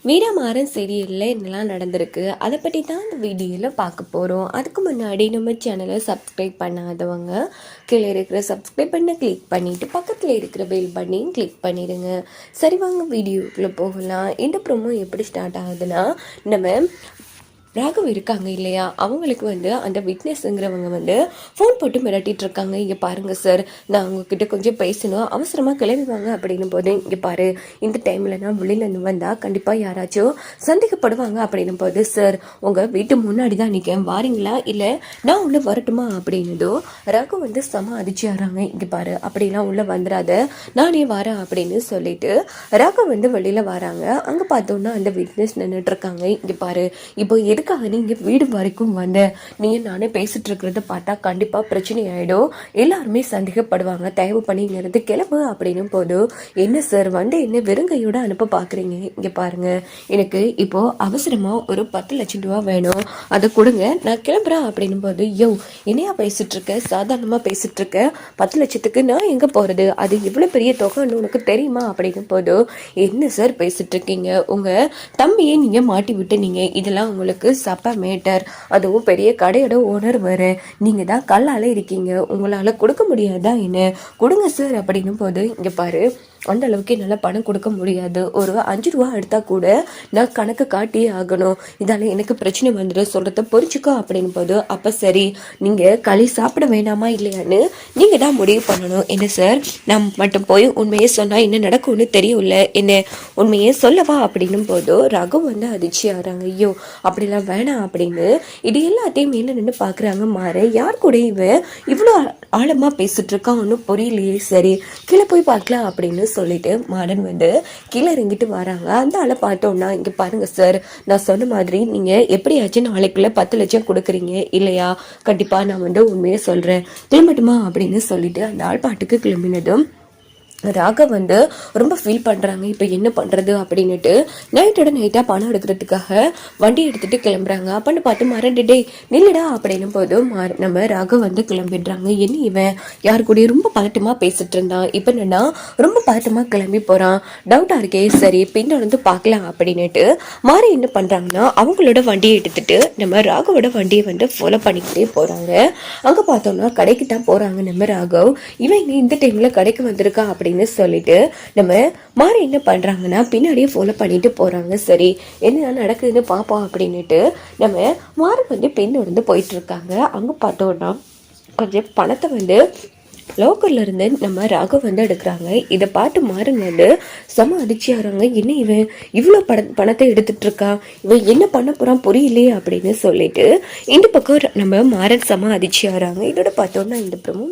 வீரமாறன் சீரியலில் என்னெல்லாம் நடந்திருக்கு அதை பற்றி தான் இந்த வீடியோவில் பார்க்க போகிறோம். அதுக்கு முன்னாடி நம்ம சேனலை சப்ஸ்கிரைப் பண்ணாதவங்க கீழே இருக்கிற சப்ஸ்கிரைப் பண்ண கிளிக் பண்ணிவிட்டு பக்கத்தில் இருக்கிற பெல் பட்டனையும் கிளிக் பண்ணிடுங்க. சரி வாங்க வீடியோக்குள்ளே போகலாம். இந்த ப்ரோமோ எப்படி ஸ்டார்ட் ஆகுதுன்னா, நம்ம ராகவ் இருக்காங்க இல்லையா, அவங்களுக்கு அந்த விட்னஸ்ங்கிறவங்க ஃபோன் போட்டு மிரட்டிட்டு இருக்காங்க. இங்கே பாருங்கள் சார், நான் உங்ககிட்ட கொஞ்சம் பேசணும், அவசரமாக கிளம்பிவாங்க அப்படின்னும் போது, இங்கே பாரு, இந்த டைமில் நான் வெளியில் வந்தால் கண்டிப்பாக யாராச்சும் சந்தேகப்படுவாங்க அப்படின்னும் போது, சார் உங்கள் வீட்டு முன்னாடி தான் நிற்கேன், வாரீங்களா இல்லை நான் உள்ளே வரட்டுமா அப்படின்னதும் ராகவ் செம அதிர்ச்சியாகிறாங்க. இங்கே பாரு, அப்படிலாம் உள்ளே வந்துடாத, நானே வரேன் அப்படின்னு சொல்லிட்டு ராகவ் வெளியில் வராங்க. அங்கே பார்த்தோன்னா அந்த விட்னஸ் நின்றுட்டு இருக்காங்க. இங்கே பாரு, இப்போ எதுக்காக நீங்கள் வீடு வரைக்கும் நீங்கள் நானே பேசிட்டு இருக்கிறத பார்த்தா கண்டிப்பாக பிரச்சனை ஆகிடும், எல்லாருமே சந்தேகப்படுவாங்க, தயவு பண்ணி இங்கிருந்து கிளம்பு அப்படின்னும் போது, என்ன சார் என்ன வெறுங்கையோட அனுப்ப பார்க்குறீங்க, இங்கே பாருங்க, எனக்கு இப்போ அவசரமாக ஒரு 10 லட்சம் ரூபா வேணும், அதை கொடுங்க, நான் கிளம்புறேன் அப்படின்னும் போது, என்னையா பேசிட்டு இருக்க, சாதாரணமாக பேசிட்டு இருக்க, 10 லட்சத்துக்கு நான் எங்கே போகிறது, அது இவ்வளோ பெரிய தொகைன்னு உனக்கு தெரியுமா அப்படின்னும் போது, என்ன சார் பேசிட்டு இருக்கீங்க, உங்கள் தம்பியை நீங்கள் மாட்டி விட்டு நீங்கள் இதெல்லாம் உங்களுக்கு சப்ப மேட்டர், அதுவும் பெரிய கடையோட ஓனர் வேறு, நீங்கள் தான் கல்லால் இருக்கீங்க, உங்களால் கொடுக்க முடியாதா என்ன, கொடுங்க சார் அப்படின்னும் போது, இங்கே பாரு, அந்த அளவுக்கு என்னால் பணம் கொடுக்க முடியாது, ஒரு 5 ரூபா எடுத்தால் கூட நான் கணக்கு காட்டியே ஆகணும், இதால் எனக்கு பிரச்சனை வந்துடும், சொல்கிறத புரிச்சுக்கோ அப்படின்னு போது, அப்போ சரி, நீங்கள் களி சாப்பிட வேணாமா இல்லையான்னு நீங்கள் தான் முடிவு பண்ணணும், என்ன சார், நான் மட்டும் போய் உண்மையே சொன்னால் என்ன நடக்கும்னு தெரியும்ல, என்ன உண்மையே சொல்லவா அப்படின்னும் போது ரகம் அதிர்ச்சி ஆகிறாங்க. ஐயோ அப்படிலாம் வேணாம் அப்படின்னு இது எல்லாத்தையும் மேலே நின்று பார்க்குறாங்க. மாற யார் கூட இவன் இவ்வளோ ஆழமாக பேசிட்டு இருக்கான் ஒன்றும் புரியலையே, சரி கீழே போய் பார்க்கலாம் அப்படின்னு சொல்லிட்டு மாடன் கீழே இறங்கிட்டு வராங்க. அந்த ஆளை பார்த்தோன்னா, இங்கே பாருங்க சார், நான் சொன்ன மாதிரி நீங்கள் எப்படியாச்சும் நாளைக்குள்ள 10 லட்சம் கொடுக்குறீங்க இல்லையா, கண்டிப்பாக நான் உண்மையை சொல்கிறேன், திரும்பட்டுமா அப்படின்னு சொல்லிட்டு அந்த ஆள் பாட்டுக்கு கிளம்பினதும் ராகவ் ரொம்ப ஃபீல் பண்ணுறாங்க. இப்போ என்ன பண்ணுறது அப்படின்னுட்டு நைட்டோட நைட்டாக பணம் எடுக்கிறதுக்காக வண்டி எடுத்துகிட்டு கிளம்புறாங்க. அப்பன்னு பார்த்து மறந்துட்டே நில்லுடா அப்படின்னும் போது நம்ம ராகவ் கிளம்பிடுறாங்க. என்ன இவன் யார் கூட ரொம்ப பதட்டமாக பேசிட்டு இருந்தான், இப்போ என்னன்னா ரொம்ப பதட்டமாக கிளம்பி போகிறான், டவுட்டாக இருக்கே, சரி பின்னொன்று பார்க்கலாம் அப்படின்னுட்டு மாறி என்ன பண்ணுறாங்கன்னா, அவங்களோட வண்டியை எடுத்துகிட்டு நம்ம ராகவோட வண்டியை ஃபாலோ பண்ணிக்கிட்டே போகிறாங்க. அங்கே பார்த்தோம்னா கடைக்கு தான் போகிறாங்க நம்ம ராகவ். இவன் இந்த டைமில் கடைக்கு வந்திருக்கா அப்படின்னு சொல்லிட்டு நம்ம மாறி என்ன பண்றாங்கன்னா பின்னாடியே ஃபாலோ பண்ணிட்டு போறாங்க. சரி என்ன நடக்குதுன்னு பாப்போம் அப்படின்னுட்டு நம்ம மாறி பின்னோடு போயிட்டு இருக்காங்க. அங்க பார்த்தோம்னா கொஞ்சம் பணத்தை லோக்கல்ல இருந்து நம்ம ராகவ் எடுக்கிறாங்க. இதை பார்த்து மாறுங்க செம அதிர்ச்சியாகிறாங்க. என்ன இவன் இவ்வளோ பணத்தை எடுத்துட்டு இருக்கா, இவன் என்ன பண்ண போறான் புரியலையே அப்படின்னு சொல்லிட்டு இந்த பக்கம் நம்ம மாறன் செம அதிர்ச்சியாகிறாங்க. இதோட பார்த்தோம்னா இந்த ப்ரோமோ